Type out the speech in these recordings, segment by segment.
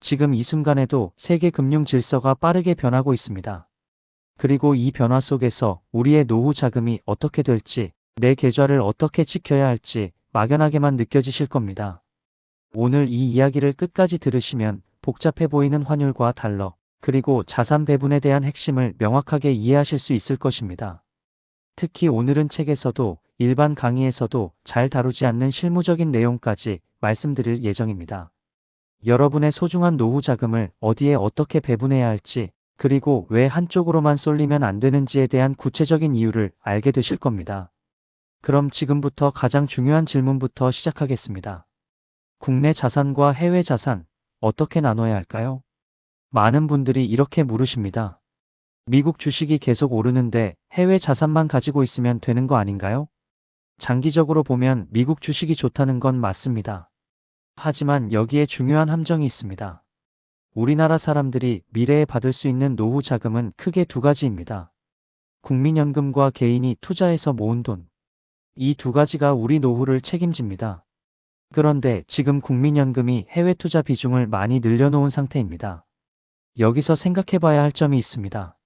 지금 이 순간에도 세계 금융 질서가 빠르게 변하고 있습니다. 그리고 이 변화 속에서 우리의 노후 자금이 어떻게 될지, 내 계좌를 어떻게 지켜야 할지 막연하게만 느껴지실 겁니다. 오늘 이 이야기를 끝까지 들으시면 복잡해 보이는 환율과 달러, 그리고 자산 배분에 대한 핵심을 명확하게 이해하실 수 있을 것입니다. 특히 오늘은 책에서도 일반 강의에서도 잘 다루지 않는 실무적인 내용까지 말씀드릴 예정입니다. 여러분의 소중한 노후 자금을 어디에 어떻게 배분해야 할지, 그리고 왜 한쪽으로만 쏠리면 안 되는지에 대한 구체적인 이유를 알게 되실 겁니다. 그럼 지금부터 가장 중요한 질문부터 시작하겠습니다. 국내 자산과 해외 자산, 어떻게 나눠야 할까요? 많은 분들이 이렇게 물으십니다. 미국 주식이 계속 오르는데 해외 자산만 가지고 있으면 되는 거 아닌가요? 장기적으로 보면 미국 주식이 좋다는 건 맞습니다. 하지만 여기에 중요한 함정이 있습니다. 우리나라 사람들이 미래에 받을 수 있는 노후 자금은 크게 두 가지입니다. 국민연금과 개인이 투자해서 모은 돈. 이 두 가지가 우리 노후를 책임집니다. 그런데 지금 국민연금이 해외 투자 비중을 많이 늘려놓은 상태입니다. 여기서 생각해 봐야 할 점이 있습니다.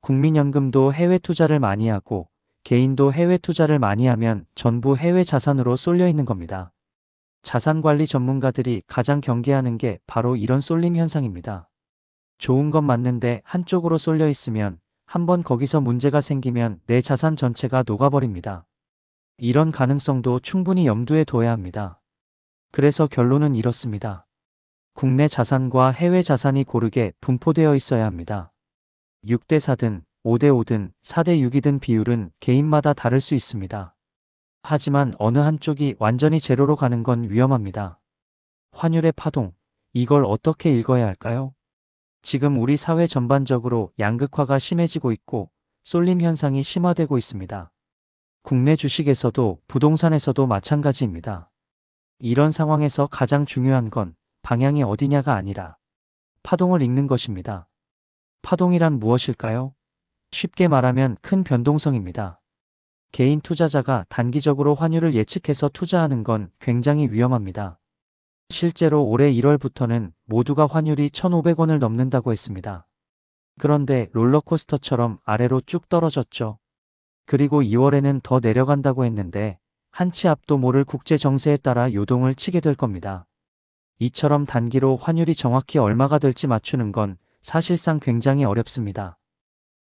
국민연금도 해외 투자를 많이 하고 개인도 해외 투자를 많이 하면 전부 해외 자산으로 쏠려 있는 겁니다. 자산관리 전문가들이 가장 경계하는 게 바로 이런 쏠림 현상입니다. 좋은 건 맞는데 한쪽으로 쏠려 있으면 한번 거기서 문제가 생기면 내 자산 전체가 녹아버립니다. 이런 가능성도 충분히 염두에 둬야 합니다. 그래서 결론은 이렇습니다. 국내 자산과 해외 자산이 고르게 분포되어 있어야 합니다. 6대 4든 5대 5든 4대 6이든 비율은 개인마다 다를 수 있습니다. 하지만 어느 한쪽이 완전히 제로로 가는 건 위험합니다. 환율의 파동, 이걸 어떻게 읽어야 할까요? 지금 우리 사회 전반적으로 양극화가 심해지고 있고 쏠림 현상이 심화되고 있습니다. 국내 주식에서도 부동산에서도 마찬가지입니다. 이런 상황에서 가장 중요한 건 방향이 어디냐가 아니라 파동을 읽는 것입니다. 파동이란 무엇일까요? 쉽게 말하면 큰 변동성입니다. 개인 투자자가 단기적으로 환율을 예측해서 투자하는 건 굉장히 위험합니다. 실제로 올해 1월부터는 모두가 환율이 1,500원을 넘는다고 했습니다. 그런데 롤러코스터처럼 아래로 쭉 떨어졌죠. 그리고 2월에는 더 내려간다고 했는데 한치 앞도 모를 국제 정세에 따라 요동을 치게 될 겁니다. 이처럼 단기로 환율이 정확히 얼마가 될지 맞추는 건 사실상 굉장히 어렵습니다.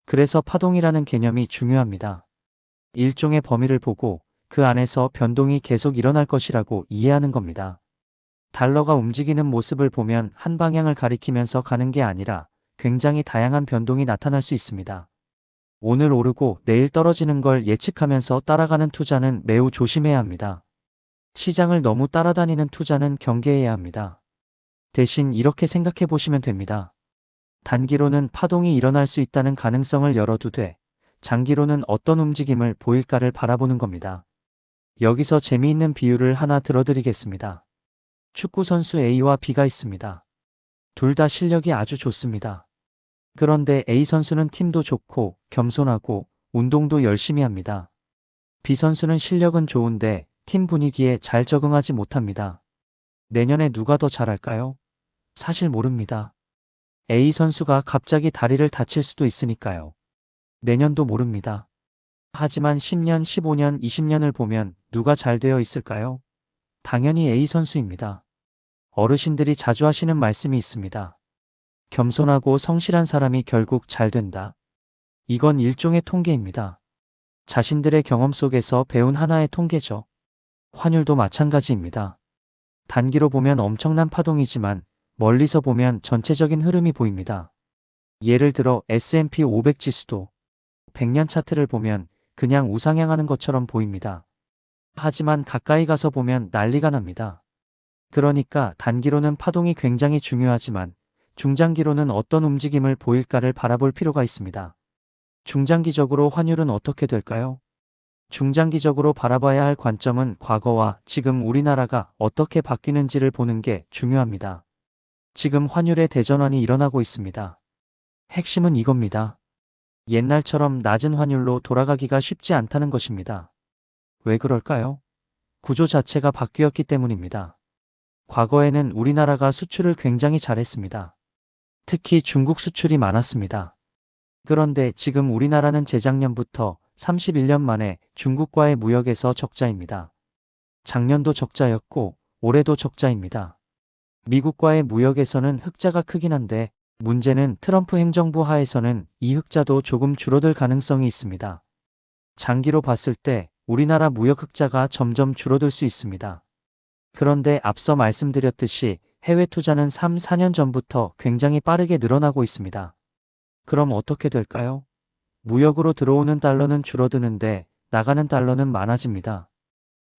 그래서 파동이라는 개념이 중요합니다. 일종의 범위를 보고 그 안에서 변동이 계속 일어날 것이라고 이해하는 겁니다. 달러가 움직이는 모습을 보면 한 방향을 가리키면서 가는 게 아니라 굉장히 다양한 변동이 나타날 수 있습니다. 오늘 오르고 내일 떨어지는 걸 예측하면서 따라가는 투자는 매우 조심해야 합니다. 시장을 너무 따라다니는 투자는 경계해야 합니다. 대신 이렇게 생각해 보시면 됩니다. 단기로는 파동이 일어날 수 있다는 가능성을 열어두되 장기로는 어떤 움직임을 보일까를 바라보는 겁니다. 여기서 재미있는 비유를 하나 들어드리겠습니다. 축구 선수 A와 B가 있습니다. 둘 다 실력이 아주 좋습니다. 그런데 A 선수는 팀도 좋고 겸손하고 운동도 열심히 합니다. B 선수는 실력은 좋은데 팀 분위기에 잘 적응하지 못합니다. 내년에 누가 더 잘할까요? 사실 모릅니다. A 선수가 갑자기 다리를 다칠 수도 있으니까요. 내년도 모릅니다. 하지만 10년, 15년, 20년을 보면 누가 잘 되어 있을까요? 당연히 A 선수입니다. 어르신들이 자주 하시는 말씀이 있습니다. 겸손하고 성실한 사람이 결국 잘 된다. 이건 일종의 통계입니다. 자신들의 경험 속에서 배운 하나의 통계죠. 환율도 마찬가지입니다. 단기로 보면 엄청난 파동이지만 멀리서 보면 전체적인 흐름이 보입니다. 예를 들어 S&P 500 지수도 100년 차트를 보면 그냥 우상향하는 것처럼 보입니다. 하지만 가까이 가서 보면 난리가 납니다. 그러니까 단기로는 파동이 굉장히 중요하지만 중장기로는 어떤 움직임을 보일까를 바라볼 필요가 있습니다. 중장기적으로 환율은 어떻게 될까요? 중장기적으로 바라봐야 할 관점은 과거와 지금 우리나라가 어떻게 바뀌는지를 보는 게 중요합니다. 지금 환율의 대전환이 일어나고 있습니다. 핵심은 이겁니다. 옛날처럼 낮은 환율로 돌아가기가 쉽지 않다는 것입니다. 왜 그럴까요? 구조 자체가 바뀌었기 때문입니다. 과거에는 우리나라가 수출을 굉장히 잘했습니다. 특히 중국 수출이 많았습니다. 그런데 지금 우리나라는 재작년부터 31년 만에 중국과의 무역에서 적자입니다. 작년도 적자였고 올해도 적자입니다. 미국과의 무역에서는 흑자가 크긴 한데 문제는 트럼프 행정부 하에서는 이 흑자도 조금 줄어들 가능성이 있습니다. 장기로 봤을 때 우리나라 무역 흑자가 점점 줄어들 수 있습니다. 그런데 앞서 말씀드렸듯이 해외 투자는 3, 4년 전부터 굉장히 빠르게 늘어나고 있습니다. 그럼 어떻게 될까요? 무역으로 들어오는 달러는 줄어드는데 나가는 달러는 많아집니다.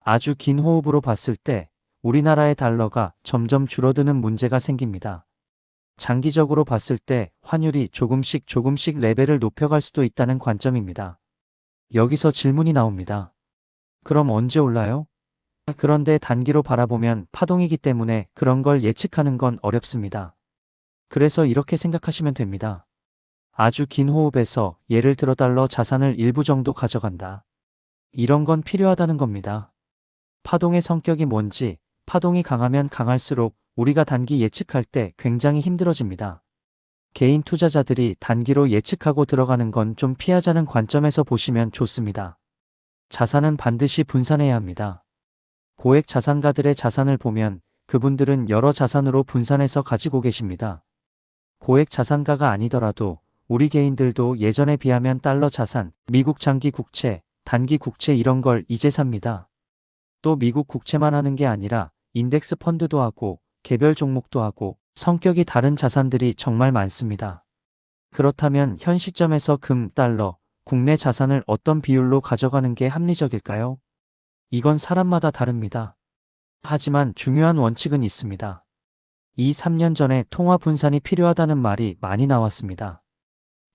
아주 긴 호흡으로 봤을 때 우리나라의 달러가 점점 줄어드는 문제가 생깁니다. 장기적으로 봤을 때 환율이 조금씩 레벨을 높여갈 수도 있다는 관점입니다. 여기서 질문이 나옵니다. 그럼 언제 올라요? 그런데 단기로 바라보면 파동이기 때문에 그런 걸 예측하는 건 어렵습니다. 그래서 이렇게 생각하시면 됩니다. 아주 긴 호흡에서 예를 들어 달러 자산을 일부 정도 가져간다. 이런 건 필요하다는 겁니다. 파동의 성격이 뭔지, 파동이 강하면 강할수록 우리가 단기 예측할 때 굉장히 힘들어집니다. 개인 투자자들이 단기로 예측하고 들어가는 건 좀 피하자는 관점에서 보시면 좋습니다. 자산은 반드시 분산해야 합니다. 고액 자산가들의 자산을 보면 그분들은 여러 자산으로 분산해서 가지고 계십니다. 고액 자산가가 아니더라도 우리 개인들도 예전에 비하면 달러 자산, 미국 장기 국채, 단기 국채 이런 걸 이제 삽니다. 또 미국 국채만 하는 게 아니라 인덱스 펀드도 하고 개별 종목도 하고 성격이 다른 자산들이 정말 많습니다. 그렇다면 현 시점에서 금, 달러, 국내 자산을 어떤 비율로 가져가는 게 합리적일까요? 이건 사람마다 다릅니다. 하지만 중요한 원칙은 있습니다. 2, 3년 전에 통화 분산이 필요하다는 말이 많이 나왔습니다.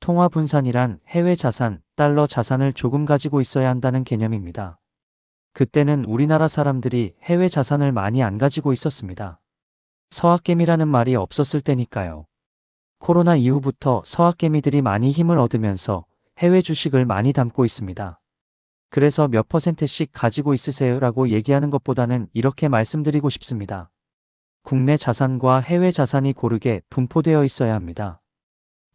통화 분산이란 해외 자산, 달러 자산을 조금 가지고 있어야 한다는 개념입니다. 그때는 우리나라 사람들이 해외 자산을 많이 안 가지고 있었습니다. 서학개미라는 말이 없었을 때니까요. 코로나 이후부터 서학개미들이 많이 힘을 얻으면서 해외 주식을 많이 담고 있습니다. 그래서 몇 %씩 가지고 있으세요라고 얘기하는 것보다는 이렇게 말씀드리고 싶습니다. 국내 자산과 해외 자산이 고르게 분포되어 있어야 합니다.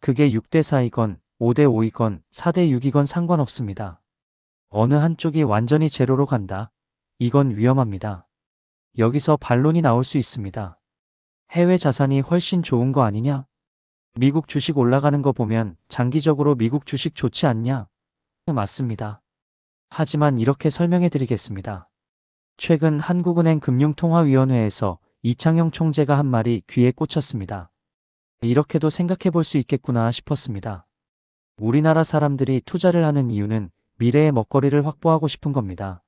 그게 6대 4이건 5대 5이건 4대 6이건 상관없습니다. 어느 한쪽이 완전히 제로로 간다. 이건 위험합니다. 여기서 반론이 나올 수 있습니다. 해외 자산이 훨씬 좋은 거 아니냐? 미국 주식 올라가는 거 보면 장기적으로 미국 주식 좋지 않냐? 맞습니다. 하지만 이렇게 설명해 드리겠습니다. 최근 한국은행 금융통화위원회에서 이창용 총재가 한 말이 귀에 꽂혔습니다. 이렇게도 생각해 볼 수 있겠구나 싶었습니다. 우리나라 사람들이 투자를 하는 이유는 미래의 먹거리를 확보하고 싶은 겁니다.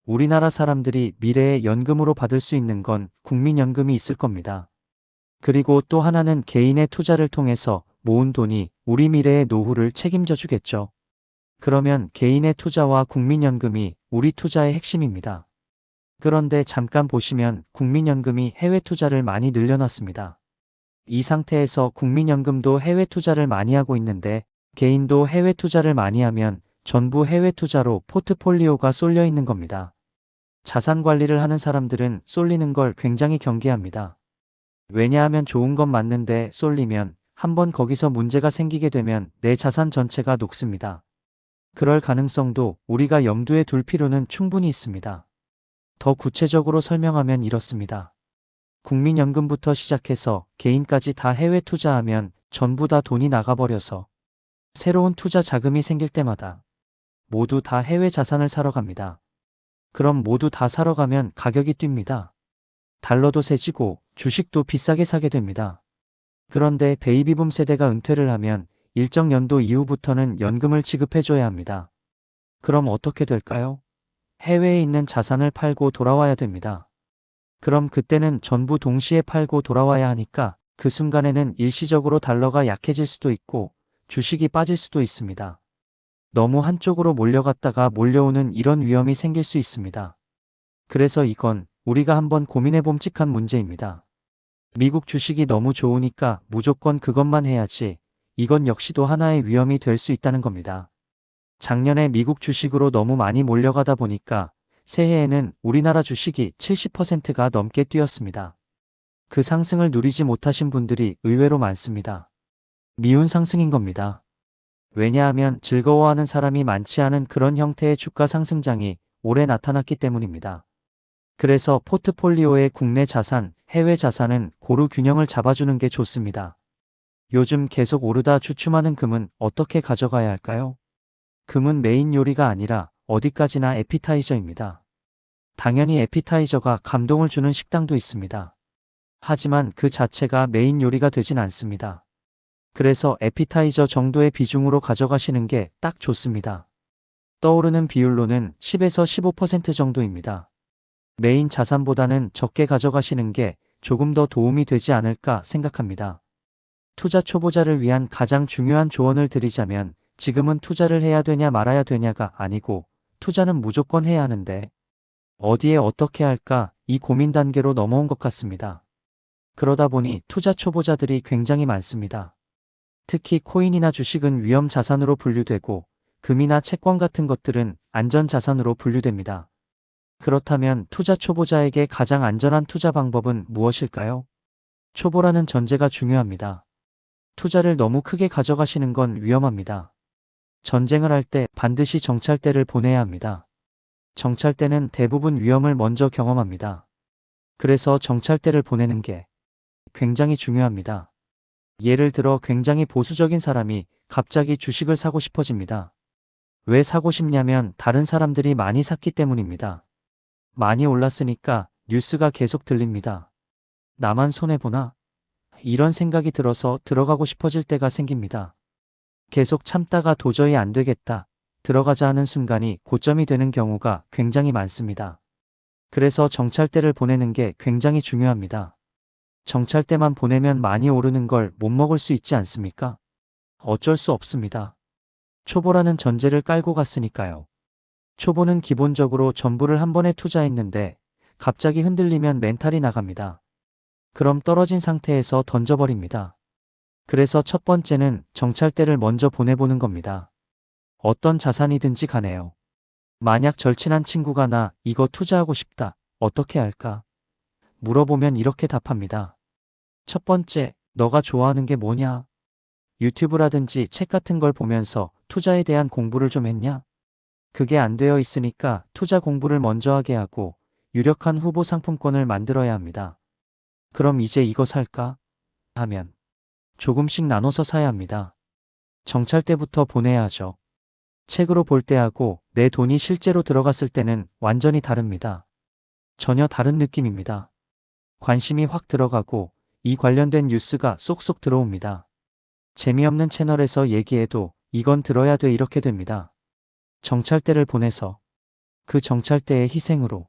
우리나라 사람들이 미래에 연금으로 받을 수 있는 건 국민연금이 있을 겁니다. 그리고 또 하나는 개인의 투자를 통해서 모은 돈이 우리 미래의 노후를 책임져 주겠죠. 그러면 개인의 투자와 국민연금이 우리 투자의 핵심입니다. 그런데 잠깐 보시면 국민연금이 해외 투자를 많이 늘려놨습니다. 이 상태에서 국민연금도 해외 투자를 많이 하고 있는데 개인도 해외 투자를 많이 하면 전부 해외 투자로 포트폴리오가 쏠려 있는 겁니다. 자산 관리를 하는 사람들은 쏠리는 걸 굉장히 경계합니다. 왜냐하면 좋은 건 맞는데 쏠리면 한번 거기서 문제가 생기게 되면 내 자산 전체가 녹습니다. 그럴 가능성도 우리가 염두에 둘 필요는 충분히 있습니다. 더 구체적으로 설명하면 이렇습니다. 국민연금부터 시작해서 개인까지 다 해외 투자하면 전부 다 돈이 나가버려서 새로운 투자 자금이 생길 때마다 모두 다 해외 자산을 사러 갑니다. 그럼 모두 다 사러 가면 가격이 뜁니다. 달러도 세지고 주식도 비싸게 사게 됩니다. 그런데 베이비붐 세대가 은퇴를 하면 일정 연도 이후부터는 연금을 지급해줘야 합니다. 그럼 어떻게 될까요? 해외에 있는 자산을 팔고 돌아와야 됩니다. 그럼 그때는 전부 동시에 팔고 돌아와야 하니까 그 순간에는 일시적으로 달러가 약해질 수도 있고 주식이 빠질 수도 있습니다. 너무 한쪽으로 몰려갔다가 몰려오는 이런 위험이 생길 수 있습니다. 그래서 이건 우리가 한번 고민해 봄직한 문제입니다. 미국 주식이 너무 좋으니까 무조건 그것만 해야지. 이건 역시도 하나의 위험이 될 수 있다는 겁니다. 작년에 미국 주식으로 너무 많이 몰려가다 보니까 새해에는 우리나라 주식이 70%가 넘게 뛰었습니다. 그 상승을 누리지 못하신 분들이 의외로 많습니다. 미운 상승인 겁니다. 왜냐하면 즐거워하는 사람이 많지 않은 그런 형태의 주가 상승장이 올해 나타났기 때문입니다. 그래서 포트폴리오의 국내 자산, 해외 자산은 고루 균형을 잡아주는 게 좋습니다. 요즘 계속 오르다 주춤하는 금은 어떻게 가져가야 할까요? 금은 메인 요리가 아니라 어디까지나 에피타이저입니다. 당연히 에피타이저가 감동을 주는 식당도 있습니다. 하지만 그 자체가 메인 요리가 되진 않습니다. 그래서 에피타이저 정도의 비중으로 가져가시는 게 딱 좋습니다. 떠오르는 비율로는 10에서 15% 정도입니다. 메인 자산보다는 적게 가져가시는 게 조금 더 도움이 되지 않을까 생각합니다. 투자 초보자를 위한 가장 중요한 조언을 드리자면 지금은 투자를 해야 되냐 말아야 되냐가 아니고 투자는 무조건 해야 하는데 어디에 어떻게 할까 이 고민 단계로 넘어온 것 같습니다. 그러다 보니 투자 초보자들이 굉장히 많습니다. 특히 코인이나 주식은 위험 자산으로 분류되고 금이나 채권 같은 것들은 안전 자산으로 분류됩니다. 그렇다면 투자 초보자에게 가장 안전한 투자 방법은 무엇일까요? 초보라는 전제가 중요합니다. 투자를 너무 크게 가져가시는 건 위험합니다. 전쟁을 할 때 반드시 정찰대를 보내야 합니다. 정찰대는 대부분 위험을 먼저 경험합니다. 그래서 정찰대를 보내는 게 굉장히 중요합니다. 예를 들어 굉장히 보수적인 사람이 갑자기 주식을 사고 싶어집니다. 왜 사고 싶냐면 다른 사람들이 많이 샀기 때문입니다. 많이 올랐으니까 뉴스가 계속 들립니다. 나만 손해보나? 이런 생각이 들어서 들어가고 싶어질 때가 생깁니다. 계속 참다가 도저히 안 되겠다. 들어가자 하는 순간이 고점이 되는 경우가 굉장히 많습니다. 그래서 정찰대를 보내는 게 굉장히 중요합니다. 정찰대만 보내면 많이 오르는 걸 못 먹을 수 있지 않습니까? 어쩔 수 없습니다. 초보라는 전제를 깔고 갔으니까요. 초보는 기본적으로 전부를 한 번에 투자했는데 갑자기 흔들리면 멘탈이 나갑니다. 그럼 떨어진 상태에서 던져버립니다. 그래서 첫 번째는 정찰대를 먼저 보내보는 겁니다. 어떤 자산이든지 가네요. 만약 절친한 친구가 나 이거 투자하고 싶다. 어떻게 할까? 물어보면 이렇게 답합니다. 첫 번째, 너가 좋아하는 게 뭐냐? 유튜브라든지 책 같은 걸 보면서 투자에 대한 공부를 좀 했냐? 그게 안 되어 있으니까 투자 공부를 먼저 하게 하고 유력한 후보 상품권을 만들어야 합니다. 그럼 이제 이거 살까? 하면 조금씩 나눠서 사야 합니다. 정찰대부터 보내야 하죠. 책으로 볼 때하고 내 돈이 실제로 들어갔을 때는 완전히 다릅니다. 전혀 다른 느낌입니다. 관심이 확 들어가고 이 관련된 뉴스가 쏙쏙 들어옵니다. 재미없는 채널에서 얘기해도 이건 들어야 돼 이렇게 됩니다. 정찰대를 보내서 그 정찰대의 희생으로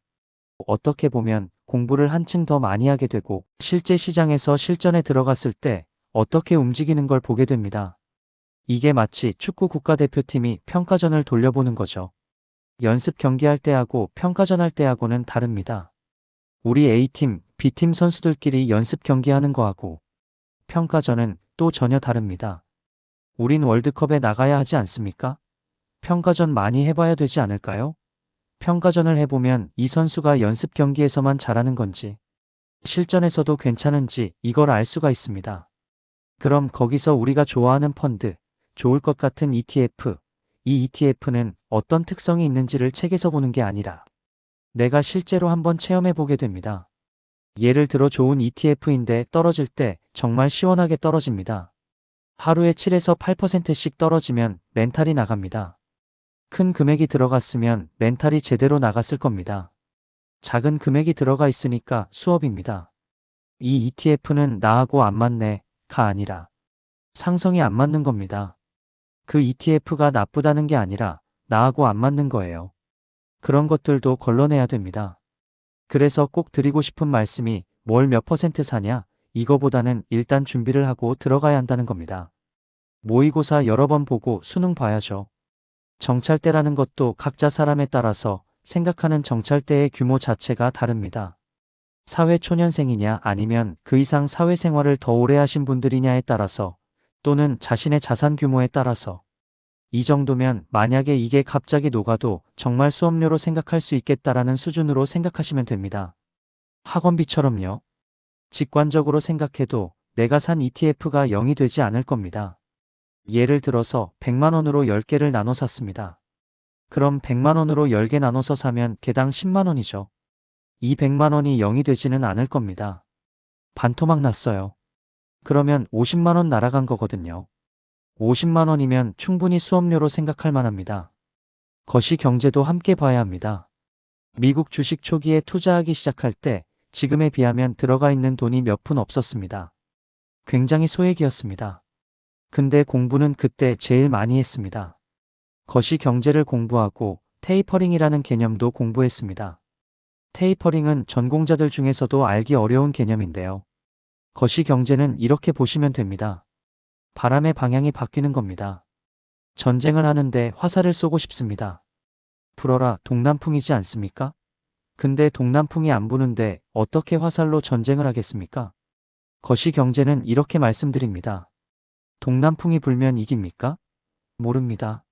어떻게 보면 공부를 한층 더 많이 하게 되고 실제 시장에서 실전에 들어갔을 때 어떻게 움직이는 걸 보게 됩니다. 이게 마치 축구 국가대표팀이 평가전을 돌려보는 거죠. 연습 경기할 때하고 평가전 할 때하고는 다릅니다. 우리 A팀, B팀 선수들끼리 연습 경기하는 거하고 평가전은 또 전혀 다릅니다. 우린 월드컵에 나가야 하지 않습니까? 평가전 많이 해봐야 되지 않을까요? 평가전을 해보면 이 선수가 연습 경기에서만 잘하는 건지 실전에서도 괜찮은지 이걸 알 수가 있습니다. 그럼 거기서 우리가 좋아하는 펀드, 좋을 것 같은 ETF, 이 ETF는 어떤 특성이 있는지를 책에서 보는 게 아니라 내가 실제로 한번 체험해 보게 됩니다. 예를 들어 좋은 ETF인데 떨어질 때 정말 시원하게 떨어집니다. 하루에 7에서 8%씩 떨어지면 멘탈이 나갑니다. 큰 금액이 들어갔으면 멘탈이 제대로 나갔을 겁니다. 작은 금액이 들어가 있으니까 수업입니다. 이 ETF는 나하고 안 맞네가 아니라 상성이 안 맞는 겁니다. 그 ETF가 나쁘다는 게 아니라 나하고 안 맞는 거예요. 그런 것들도 걸러내야 됩니다. 그래서 꼭 드리고 싶은 말씀이 뭘 몇 퍼센트 사냐 이거보다는 일단 준비를 하고 들어가야 한다는 겁니다. 모의고사 여러 번 보고 수능 봐야죠. 정찰대라는 것도 각자 사람에 따라서 생각하는 정찰대의 규모 자체가 다릅니다. 사회초년생이냐 아니면 그 이상 사회생활을 더 오래 하신 분들이냐에 따라서 또는 자신의 자산 규모에 따라서 이 정도면 만약에 이게 갑자기 녹아도 정말 수업료로 생각할 수 있겠다라는 수준으로 생각하시면 됩니다. 학원비처럼요. 직관적으로 생각해도 내가 산 ETF가 0이 되지 않을 겁니다. 예를 들어서 100만 원으로 10개를 나눠 샀습니다. 그럼 100만 원으로 10개 나눠서 사면 개당 10만 원이죠. 이 100만 원이 0이 되지는 않을 겁니다. 반토막 났어요. 그러면 50만 원 날아간 거거든요. 50만 원이면 충분히 수업료로 생각할 만합니다. 거시경제도 함께 봐야 합니다. 미국 주식 초기에 투자하기 시작할 때 지금에 비하면 들어가 있는 돈이 몇 푼 없었습니다. 굉장히 소액이었습니다. 근데 공부는 그때 제일 많이 했습니다. 거시경제를 공부하고 테이퍼링이라는 개념도 공부했습니다. 테이퍼링은 전공자들 중에서도 알기 어려운 개념인데요. 거시경제는 이렇게 보시면 됩니다. 바람의 방향이 바뀌는 겁니다. 전쟁을 하는데 화살을 쏘고 싶습니다. 불어라 동남풍이지 않습니까? 근데 동남풍이 안 부는데 어떻게 화살로 전쟁을 하겠습니까? 거시경제는 이렇게 말씀드립니다. 동남풍이 불면 이깁니까? 모릅니다.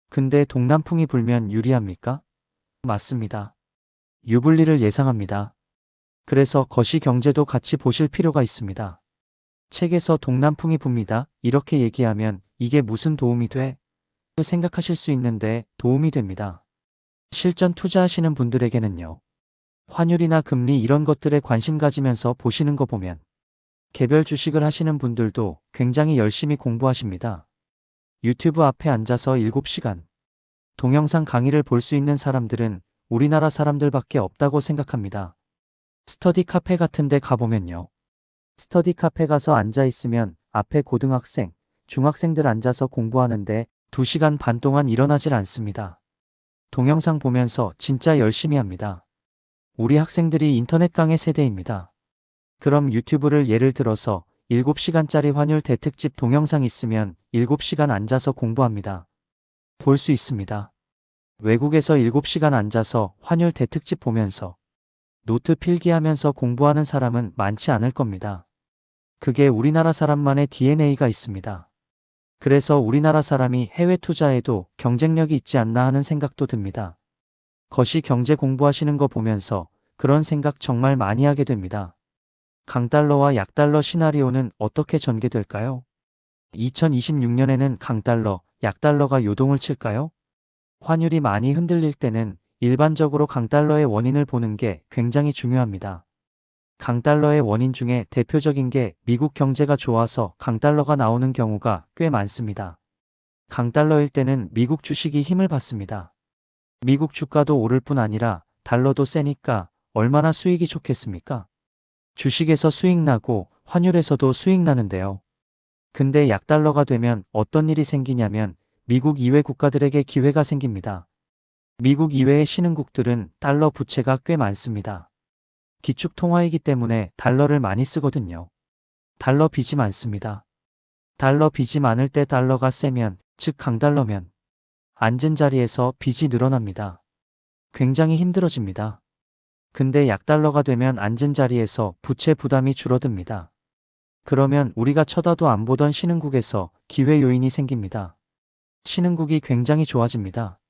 근데 동남풍이 불면 유리합니까? 맞습니다. 유불리를 예상합니다. 그래서 거시경제도 같이 보실 필요가 있습니다. 책에서 동남풍이 붑니다. 이렇게 얘기하면 이게 무슨 도움이 돼? 생각하실 수 있는데 도움이 됩니다. 실전 투자하시는 분들에게는요. 환율이나 금리 이런 것들에 관심 가지면서 보시는 거 보면 개별 주식을 하시는 분들도 굉장히 열심히 공부하십니다. 유튜브 앞에 앉아서 7시간 동영상 강의를 볼 수 있는 사람들은 우리나라 사람들밖에 없다고 생각합니다. 스터디 카페 같은 데 가보면요. 스터디 카페 가서 앉아 있으면 앞에 고등학생, 중학생들 앉아서 공부하는데 2시간 반 동안 일어나질 않습니다. 동영상 보면서 진짜 열심히 합니다. 우리 학생들이 인터넷 강의 세대입니다. 그럼 유튜브를 예를 들어서 7시간짜리 환율 대특집 동영상 있으면 7시간 앉아서 공부합니다. 볼 수 있습니다. 외국에서 7시간 앉아서 환율 대특집 보면서 노트 필기하면서 공부하는 사람은 많지 않을 겁니다. 그게 우리나라 사람만의 DNA가 있습니다. 그래서 우리나라 사람이 해외 투자에도 경쟁력이 있지 않나 하는 생각도 듭니다. 거시경제 공부하시는 거 보면서 그런 생각 정말 많이 하게 됩니다. 강달러와 약달러 시나리오는 어떻게 전개될까요? 2026년에는 강달러, 약달러가 요동을 칠까요? 환율이 많이 흔들릴 때는 일반적으로 강달러의 원인을 보는 게 굉장히 중요합니다. 강달러의 원인 중에 대표적인 게 미국 경제가 좋아서 강달러가 나오는 경우가 꽤 많습니다. 강달러일 때는 미국 주식이 힘을 받습니다. 미국 주가도 오를 뿐 아니라 달러도 세니까 얼마나 수익이 좋겠습니까? 주식에서 수익 나고 환율에서도 수익 나는데요. 근데 약달러가 되면 어떤 일이 생기냐면 미국 이외 국가들에게 기회가 생깁니다. 미국 이외의 신흥국들은 달러 부채가 꽤 많습니다. 기축 통화이기 때문에 달러를 많이 쓰거든요. 달러 빚이 많습니다. 달러 빚이 많을 때 달러가 세면, 즉 강달러면 앉은 자리에서 빚이 늘어납니다. 굉장히 힘들어집니다. 근데 약달러가 되면 앉은 자리에서 부채 부담이 줄어듭니다. 그러면 우리가 쳐다도 안 보던 신흥국에서 기회 요인이 생깁니다. 신흥국이 굉장히 좋아집니다.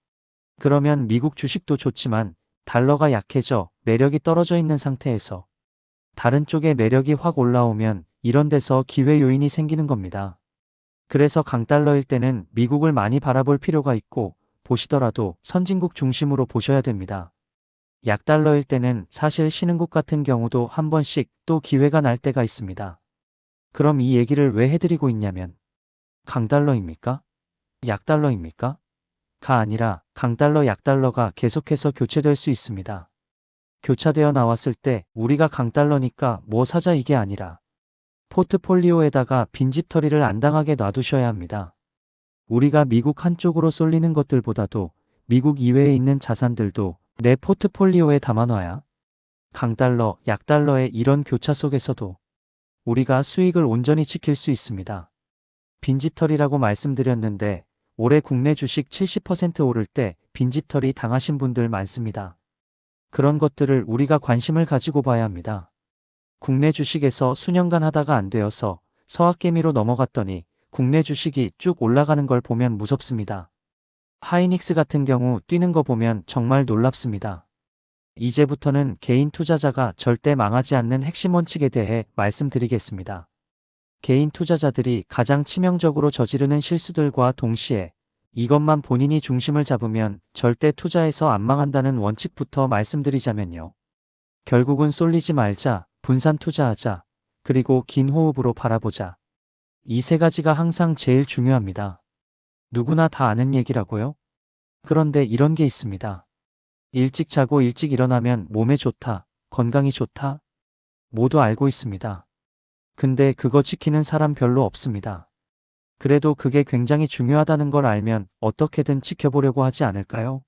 그러면 미국 주식도 좋지만 달러가 약해져 매력이 떨어져 있는 상태에서 다른 쪽의 매력이 확 올라오면 이런 데서 기회 요인이 생기는 겁니다. 그래서 강달러일 때는 미국을 많이 바라볼 필요가 있고 보시더라도 선진국 중심으로 보셔야 됩니다. 약달러일 때는 사실 신흥국 같은 경우도 한 번씩 또 기회가 날 때가 있습니다. 그럼 이 얘기를 왜 해드리고 있냐면 강달러입니까? 약달러입니까? 가 아니라 강달러 약달러가 계속해서 교체될 수 있습니다. 교차되어 나왔을 때 우리가 강달러니까 뭐 사자 이게 아니라 포트폴리오에다가 빈집털이를 안 당하게 놔두셔야 합니다. 우리가 미국 한쪽으로 쏠리는 것들보다도 미국 이외에 있는 자산들도 내 포트폴리오에 담아놔야 강달러, 약달러의 이런 교차 속에서도 우리가 수익을 온전히 지킬 수 있습니다. 빈집털이라고 말씀드렸는데 올해 국내 주식 70% 오를 때 빈집털이 당하신 분들 많습니다. 그런 것들을 우리가 관심을 가지고 봐야 합니다. 국내 주식에서 수년간 하다가 안 되어서 서학개미로 넘어갔더니 국내 주식이 쭉 올라가는 걸 보면 무섭습니다. 하이닉스 같은 경우 뛰는 거 보면 정말 놀랍습니다. 이제부터는 개인 투자자가 절대 망하지 않는 핵심 원칙에 대해 말씀드리겠습니다. 개인 투자자들이 가장 치명적으로 저지르는 실수들과 동시에 이것만 본인이 중심을 잡으면 절대 투자에서 안 망한다는 원칙부터 말씀드리자면요. 결국은 쏠리지 말자, 분산 투자하자, 그리고 긴 호흡으로 바라보자. 이 세 가지가 항상 제일 중요합니다. 누구나 다 아는 얘기라고요? 그런데 이런 게 있습니다. 일찍 자고 일찍 일어나면 몸에 좋다, 건강이 좋다? 모두 알고 있습니다. 근데 그거 지키는 사람 별로 없습니다. 그래도 그게 굉장히 중요하다는 걸 알면 어떻게든 지켜보려고 하지 않을까요?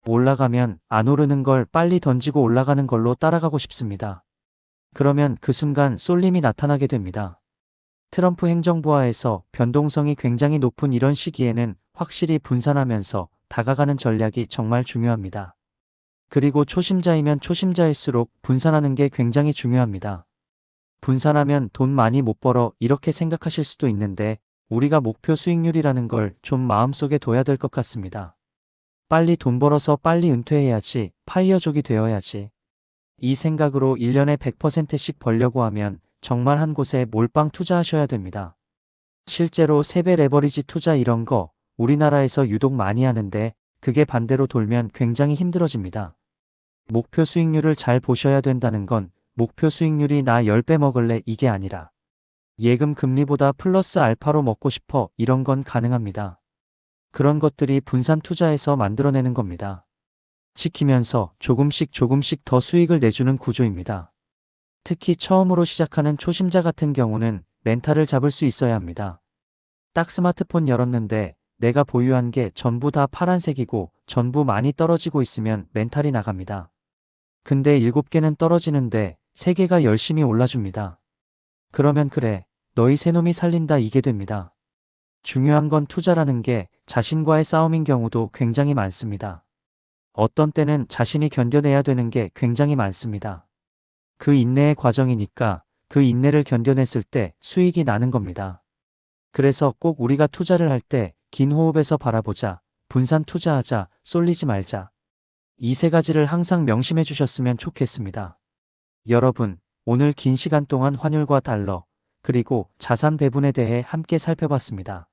올라가면 안 오르는 걸 빨리 던지고 올라가는 걸로 따라가고 싶습니다. 그러면 그 순간 쏠림이 나타나게 됩니다. 트럼프 행정부하에서 변동성이 굉장히 높은 이런 시기에는 확실히 분산하면서 다가가는 전략이 정말 중요합니다. 그리고 초심자이면 초심자일수록 분산하는 게 굉장히 중요합니다. 분산하면 돈 많이 못 벌어 이렇게 생각하실 수도 있는데 우리가 목표 수익률이라는 걸 좀 마음속에 둬야 될 것 같습니다. 빨리 돈 벌어서 빨리 은퇴해야지, 파이어족이 되어야지. 이 생각으로 1년에 100%씩 벌려고 하면 정말 한 곳에 몰빵 투자하셔야 됩니다. 실제로 세배 레버리지 투자 이런 거 우리나라에서 유독 많이 하는데 그게 반대로 돌면 굉장히 힘들어집니다. 목표 수익률을 잘 보셔야 된다는 건 목표 수익률이 나 10배 먹을래 이게 아니라 예금 금리보다 플러스 알파로 먹고 싶어 이런 건 가능합니다. 그런 것들이 분산 투자에서 만들어내는 겁니다. 지키면서 조금씩 더 수익을 내주는 구조입니다. 특히 처음으로 시작하는 초심자 같은 경우는 멘탈을 잡을 수 있어야 합니다. 딱 스마트폰 열었는데 내가 보유한 게 전부 다 파란색이고 전부 많이 떨어지고 있으면 멘탈이 나갑니다. 근데 7개는 떨어지는데 3개가 열심히 올라줍니다. 그러면 그래, 너희 새놈이 살린다 이게 됩니다. 중요한 건 투자라는 게 자신과의 싸움인 경우도 굉장히 많습니다. 어떤 때는 자신이 견뎌내야 되는 게 굉장히 많습니다. 그 인내의 과정이니까 그 인내를 견뎌냈을 때 수익이 나는 겁니다. 그래서 꼭 우리가 투자를 할 때 긴 호흡에서 바라보자, 분산 투자하자, 쏠리지 말자. 이 세 가지를 항상 명심해 주셨으면 좋겠습니다. 여러분, 오늘 긴 시간 동안 환율과 달러, 그리고 자산 배분에 대해 함께 살펴봤습니다.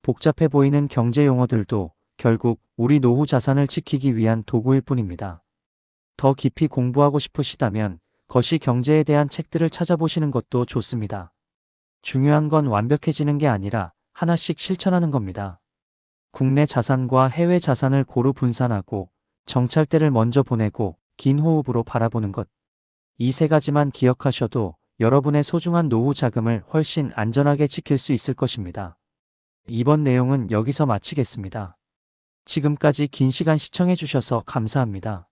복잡해 보이는 경제 용어들도 결국 우리 노후 자산을 지키기 위한 도구일 뿐입니다. 더 깊이 공부하고 싶으시다면 거시 경제에 대한 책들을 찾아보시는 것도 좋습니다. 중요한 건 완벽해지는 게 아니라 하나씩 실천하는 겁니다. 국내 자산과 해외 자산을 고루 분산하고 정찰대를 먼저 보내고 긴 호흡으로 바라보는 것. 이 세 가지만 기억하셔도 여러분의 소중한 노후 자금을 훨씬 안전하게 지킬 수 있을 것입니다. 이번 내용은 여기서 마치겠습니다. 지금까지 긴 시간 시청해 주셔서 감사합니다.